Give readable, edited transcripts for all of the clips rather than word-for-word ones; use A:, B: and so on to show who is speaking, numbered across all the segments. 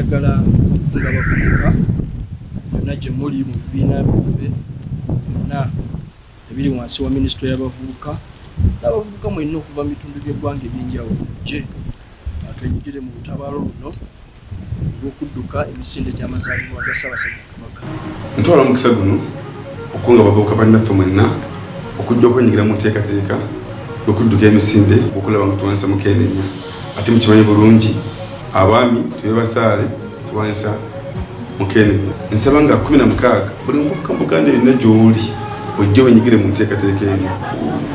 A: njagala okukunga abavubuka byonna gye muli mu bibiina byaffe byonna ebiri wansi wa minisitule y'abavubuka n'abavubuka mwenna okuva mu bitundu by'eggwanga eby'enjawulo gye twenyigire mu lutabaalo luno olw'okudduka emisinde gy'amazaalibwa ga Ssaabasajja Kabaka.
B: Ntwala omukisa guno okukunga abavubuka bannaffe mwenna okujja okwenyigira mu nteekateeka y'okudduka emisinde okulaba nga tulwanyisa mukenenya. Ate mukimanyi bulungi abaami tubebasaale tulwanyisa mukenenya. Nsaba nga 16 buli muvubuka mu Buganda yonna gy'oli ojje wenyigire mu nteekateeka eno.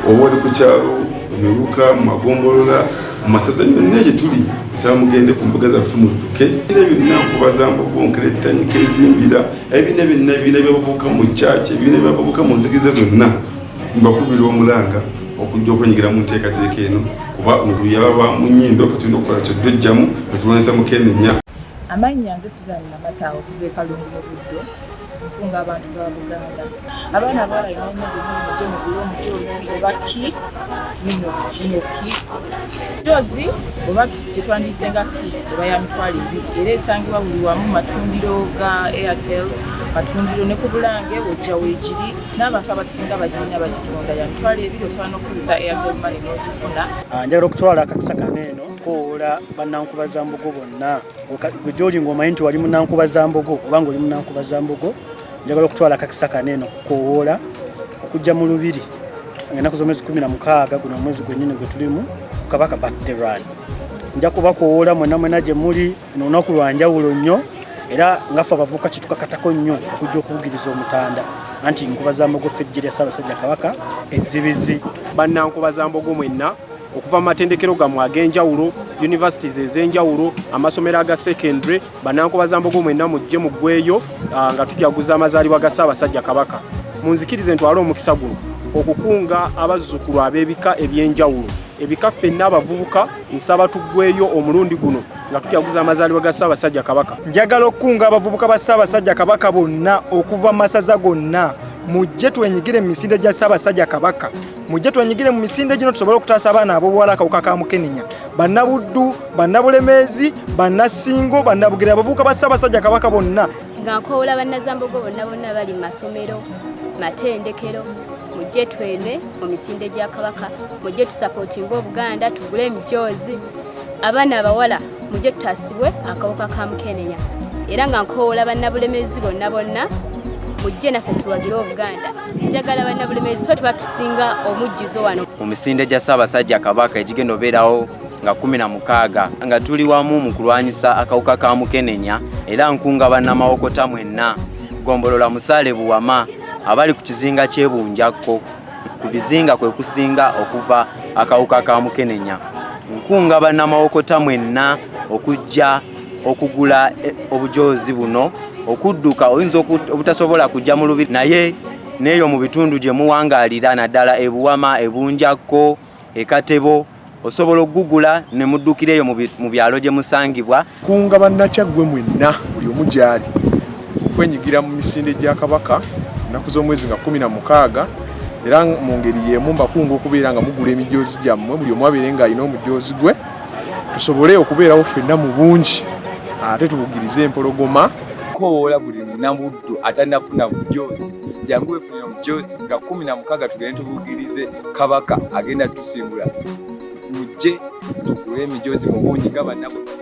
B: Oba oli ku kyalo, mu miruka, mu magombolola, mu masaza yonna gye tuli, nsaba mugende ku mbuga zaffe mudduke. Ebibiina byonna nkubaza mbogo, nkerettanyika, ezimbira, ebibiina byonna ebibiina by'abavubuka mu kyaki, ebibiina by'abavubuka mu nzikiriza zonna, mbakubira omulanga okujja okwenyigira mu nteekateeka eno kuba oluyaba mu nnyindo ffe tulina okukola kyoddojjamu ne tulwanyisa mukenenya.
C: Amannya nze Suzanne Namataawo okuva e Kalungu mu Buddo, nkunga abantu ba Buganda. Abaana abawala yonna gye muli mujje mugule omujoozi oba kit, nino kit. Joozi oba gye twandiyise nga kit eba ya mitwalo 2 era esangibwa buli wamu matundiro ga Airtel, matundiro ne ku Bulange ojja weegiri n'abantu abasinga bagirina bagitunda ya mitwalo 2 osobola n'okukozesa Airtel Money n'ogifuna.
D: Njagala okutwala akakisa kaneeno koola bannankubaza-mbogo bonna. Gwe gy'oli ng'omanyi nti wali munnankubaza-mbogo oba ng'oli munnankubaza-mbogo, njagala okutwala akakisa kaneeno kukoola okujja mu Lubiri ng'ennaku z'omwezi 16 guno omwezi gwennyini gwe tulimu ku Kabaka birthday run. Nja kubakoola mwenna gye muli mu lunaku lwa njawulo nnyo era ngaffe abavubuka kitukakatako nnyo okujja okuvugiriza omutanda anti nkubaza-mbogo ffe eggye lya Ssaabasajja Kabaka ezzibizi.
E: Bannankubaza-mbogo mwenna okuva mu matendekero gammwe ag'enjawulo, universities ez'enjawulo, amasomero aga secondary, bannankubaza-mbogo mwenna mujje muggweeyo nga tujaguza amazaalibwa ga Ssaabasajja Kabaka. Munzikirize ntwale omukisa guno okukunga abazzukulu ab'ebika eby'enjawulo. Ebika ffenna abavubuka nsaba tuggweeyo omulundi guno nga tujaguza amazaalibwa ga Ssaabasajja Kabaka.
D: Njagala okukunga abavubuka ba Ssaabasajja Kabaka bonna okuva mu masaza gonna mujje twenyigire mu misinde gya Ssaabasajja Kabaka. Mujje twenyigire mu misinde gino tusobole okutaasa abaana ab'obuwala akawuka ka mukenenya, bannabuddu, bannabulemeezi, bannasingo, bannabugere, abavubuka ba Ssaabasajja Kabaka bonna.
F: Nga nkoola bannazambogo bonna bali mu masomero, matendekero, mujje tweme mu misinde gya Kabaka, mujje tusapootinga Obuganda, tugule emijoozi. Abaana abawala mujje tutaasibwe akawuka ka mukenenya. Era nga nkoola bannabulemeezi bonna mujje naffe tuwagire Obuganda. Njagala bannabulemeezi ffe tuba tusinga omujjuzo wano.
G: Mu misinde gya Ssaabasajja Kabaka egigenda obeerawo nga 16 nga tuli wamu mu kulwanyisa akawuka ka mukenenya era nkunga bannamawokota mwenna gombolola Musaale Buwama abali ku kizinga ky'Ebunjakko. Ku bizinga kwe kusinga okuva akawuka ka mukenenya. Nkunga bannamawokota mwenna okujja okugula obujoozi buno okudduka oyinza obutasobola kujja mu Lubiri naye neeyo mu bitundu gye muwangaalira naddala Ebuwama, Ebunjakko, Ekatebo osobola okugugula ne muddukireyo mu byalo gye musangibwa.
E: Kunga bannakyaggwe mwenna buli omu gy'ali okwenyigira mu misinde gya Kabaka ennaku z'omwezi nga 16 era mu ngeri y'emu mbakunga okubeera nga mugula emijoozi gyammwe buli omu abeere ng'alina omujoozi gwe tusobole okubeerawo ffenna mu bungi ate tubugirize empologoma.
H: Koola buli munnabuddu atannafuna mujoozi jangu wefunira omujoozi nga 16 tugende tubugirize Kabaka agenda tusimbula. Mujje tugule emijoozi mu bungi nga bannabuddu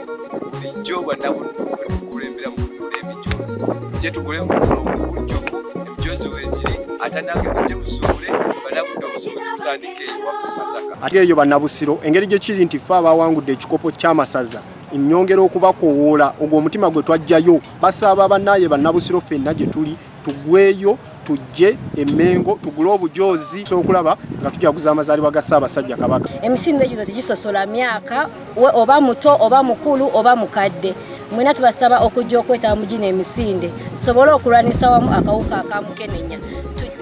H: bulijjo bannabuddu ffe tukulembera mu kugula emijoozi. Mujje tugule mu bujjuvu emijoozi weeziri ate nange mujje musuubule bannabuddu obusuubuzi butandike waffe Masaka.
E: Ate eyo bannabusiro engeri gye kiri nti ffe abawangudde ekikopo ky'amasaza nnyongera okubakoola ogwo omutima gwe twajjayo basaba bannaye bannabusiro ffenna gye tuli tugweyo tujje Emmengo tugule obujoozi okulaba nga tujaguza amazaalibwa ga Ssaabasajja Kabaka.
F: Emisinde gino tegisosola myaka oba muto oba mukulu oba mukadde. Mwena tubasaba okujja okwetaba mu gino emisinde tusobole okulwanisa wamu akawuka aka mukenenya.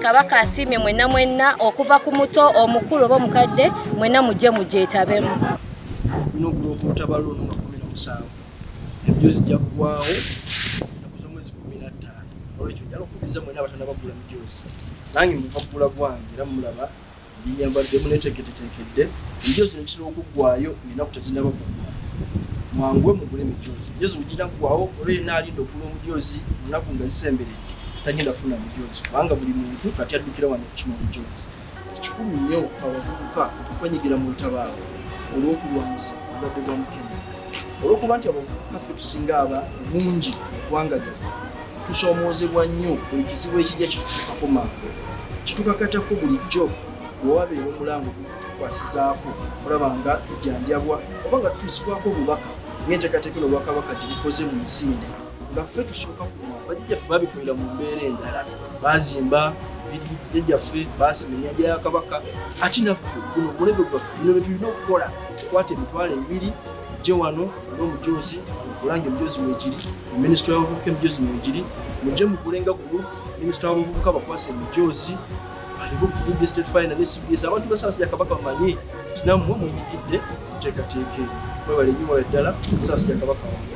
F: Kabaka asiimye mwenna okuva ku muto omukulu oba omukadde mwenna mujje mugyetabemu.
A: Bino okulo okutabaalo luno nga 17 emijoozi gyaggwaawo ennaku z'omwezi 15 olwekyo njala okubiriza mwenna abatanda bagula emijoozi nange muva kugula gwange era mulaba ndinyambaddemu neteeketeteekedde emijoozi nekitera okuggwaayo ng'ennaku tezinnaba kuggwaayo mwangwe mugule emijoozi. Emijoozi bugina kuggwawo olwo yenna alinda okugula omujoozi munaku nga zisemberedde tagenda kufuna mujoozi kubanga buli muntu kati addukira wano okukima omujoozi. Kikulu nnyo fe abavubuka okwenyigira mu lutabaalo olw'okulwanyisa obulwadde bwa mukenenya olw'okuba nti abavubuka ffe tusinga aba bungi eggwanga lyaffe tusoomoozebwa nnyo buli kizibu ekijja kitutukako mangu kitukakatako bulijjo bwewabeera omulango gutukwasizaako olaba nga tujjanjabwa oba nga tutuusibwako obubaka ng'enteekateeka olwakabaka gye bukoze mu misinde nga ffe tusooka kunywa bajjajjaffe babikolera mu mbeera endala baazimba jjajjaffe baasima ennyanja ya kabaka ate naffe guno omulembe gwaffe bino bye tulina okukola tukwata emitwalo 2 gye wano olw'omujoozi okulanga emijoozi mwegiri minisitule y'abavubuka emijoozi mwegiri mujje mukulenga gulu minisitule y'abavubuka bakwasa emijoozi balebe state fine ne CBS abantu ba Ssaabasajja Kabaka bamanye nti nammwe mwenyigidde muteekateeka mwebale nnyo ddala Ssaabasajja Kabaka wange.